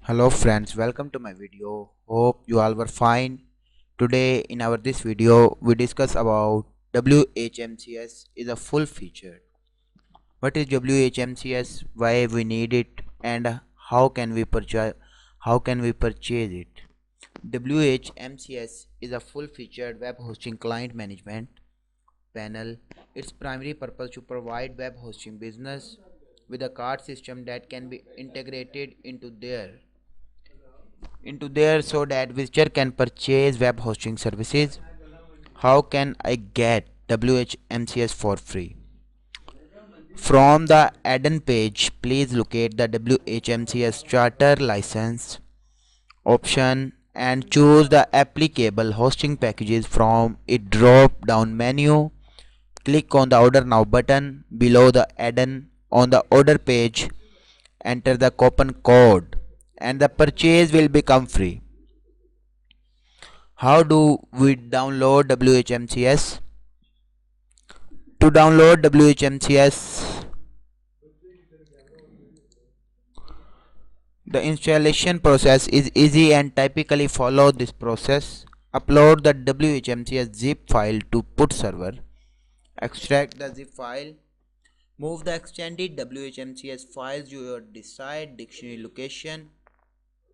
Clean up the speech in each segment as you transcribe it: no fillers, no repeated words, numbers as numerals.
Hello friends, welcome to my video. Hope you all were fine. Today in our this video we discuss about WHMCS is a full featured. What is WHMCS, why we need it, and how can we purchase it. WHMCS is a full featured web hosting client management panel. Its primary purpose to provide web hosting business with a card system that can be integrated into there so that visitor can purchase web hosting services. How can I get WHMCS for free? From the add-in page, please locate the WHMCS charter license option and choose the applicable hosting packages from a drop down menu. Click on the order now button below the add-in on the order page. Enter the coupon code and the purchase will become free. How do we download WHMCS? To download WHMCS, the installation process is easy and typically follow this process. Upload the WHMCS zip file to put server. Extract the zip file. Move the extended WHMCS files to your desired dictionary location.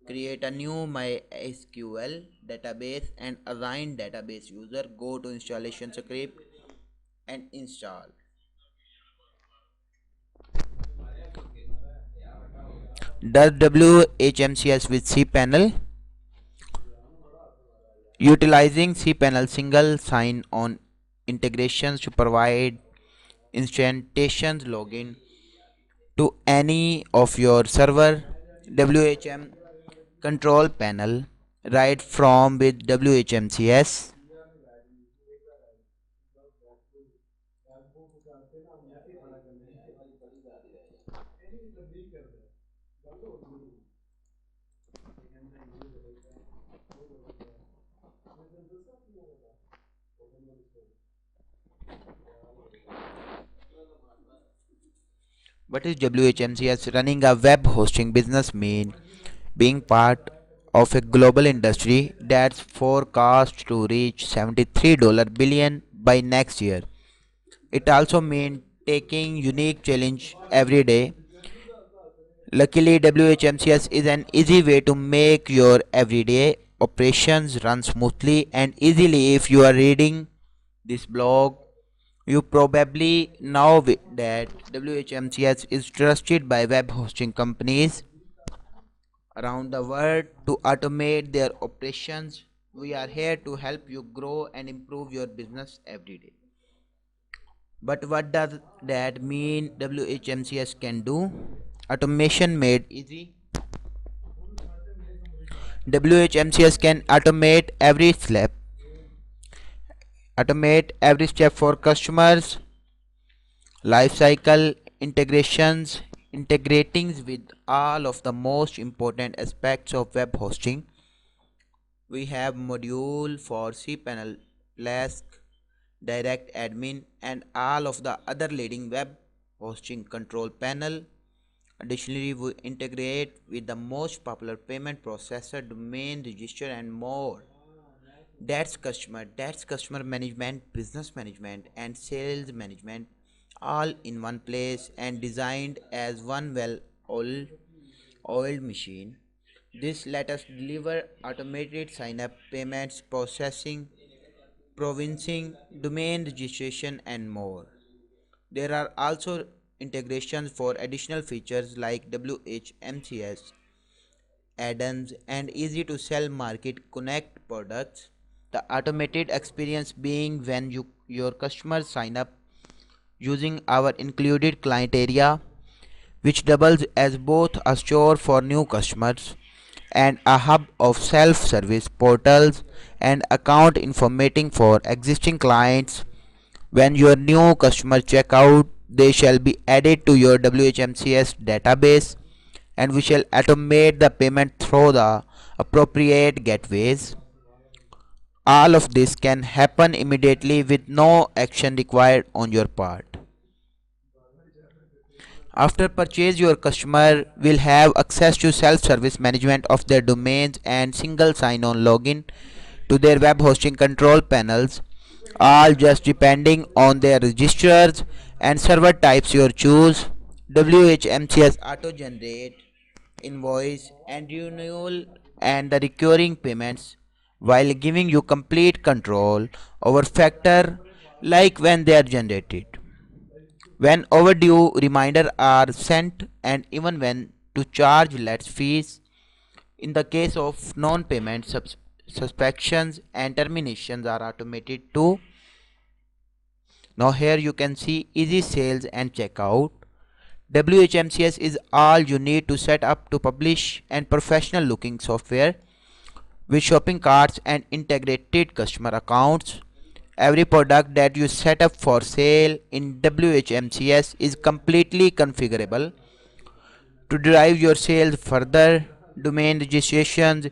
Create a new MySQL database and assign database user. Go to installation script and install. Does WHMCS with cPanel? Utilizing cPanel single sign-on integrations to provide instantaneous login to any of your server. WHM control panel right from with WHMCS. What is WHMCS? Running a web hosting business mean being part of a global industry that's forecast to reach $73 billion by next year. It also means taking unique challenge every day. Luckily, WHMCS is an easy way to make your everyday operations run smoothly and easily. If you are reading this blog, you probably know that WHMCS is trusted by web hosting companies around the world to automate their operations. We are here to help you grow and improve your business every day. But what does that mean WHMCS can do? Automation made easy. WHMCS can automate every step for customers lifecycle integrations, integrating with all of the most important aspects of web hosting. We have module for cPanel, Flask, Direct Admin, and all of the other leading web hosting control panel. Additionally, we integrate with the most popular payment processor, domain register, and more. That's customer management, business management, and sales management all in one place and designed as one well oiled machine. This let us deliver automated sign up, payments processing, provisioning, domain registration, and more. There are also integrations for additional features like WHMCS add-ins and easy to sell market connect products. The automated experience being when your customers sign up using our included client area, which doubles as both a store for new customers and a hub of self-service portals and account informating for existing clients. When your new customers check out, they shall be added to your WHMCS database and we shall automate the payment through the appropriate gateways. All of this can happen immediately with no action required on your part. After purchase, your customer will have access to self-service management of their domains and single sign-on login to their web hosting control panels, all just depending on their registrars and server types you choose. WHMCS auto-generate invoice and renewal and the recurring payments while giving you complete control over factor like when they are generated, when overdue reminders are sent, and even when to charge late fees. In the case of non-payment, suspections and terminations are automated too. Now here you can see easy sales and checkout. WHMCS is all you need to set up to publish and professional looking software with shopping carts and integrated customer accounts. Every product that you set up for sale in WHMCS is completely configurable to drive your sales further. Domain registrations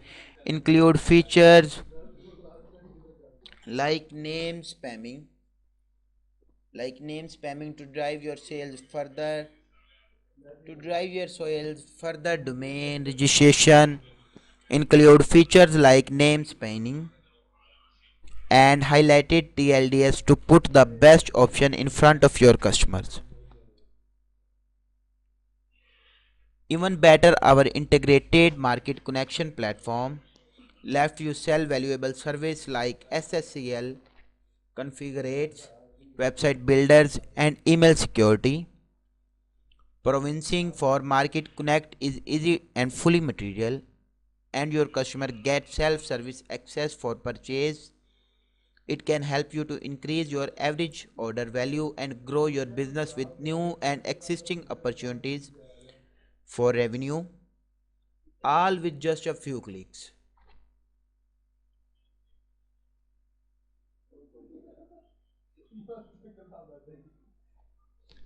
include features like name spamming to drive your sales further. Domain registration include features like name spamming and highlighted TLDS to put the best option in front of your customers. Even better, our integrated market connection platform left you sell valuable service like SSCL, configurates, website builders, and email security. Provincing for Market Connect is easy and fully material, and your customer gets self-service access for purchase. It can help you to increase your average order value and grow your business with new and existing opportunities for revenue, all with just a few clicks.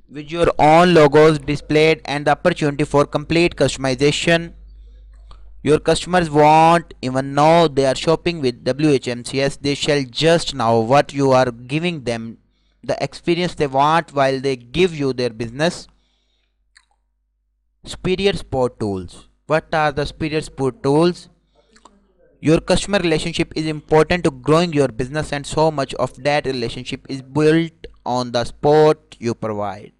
With your own logos displayed and the opportunity for complete customization, your customers won't even know they are shopping with WHMCS. They shall just know what you are giving them, the experience they want while they give you their business. Superior support tools. What are the superior support tools? Your customer relationship is important to growing your business, and so much of that relationship is built on the support you provide.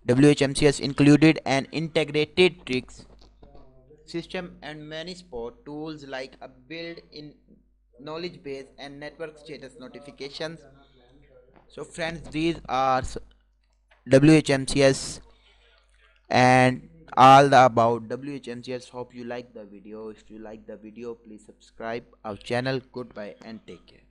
WHMCS included an integrated tricks system and many support tools like a built-in knowledge base and network status notifications. So friends, these are WHMCS and all the about WHMCS. Hope you like the video. If you like the video, please subscribe our channel. Goodbye and take care.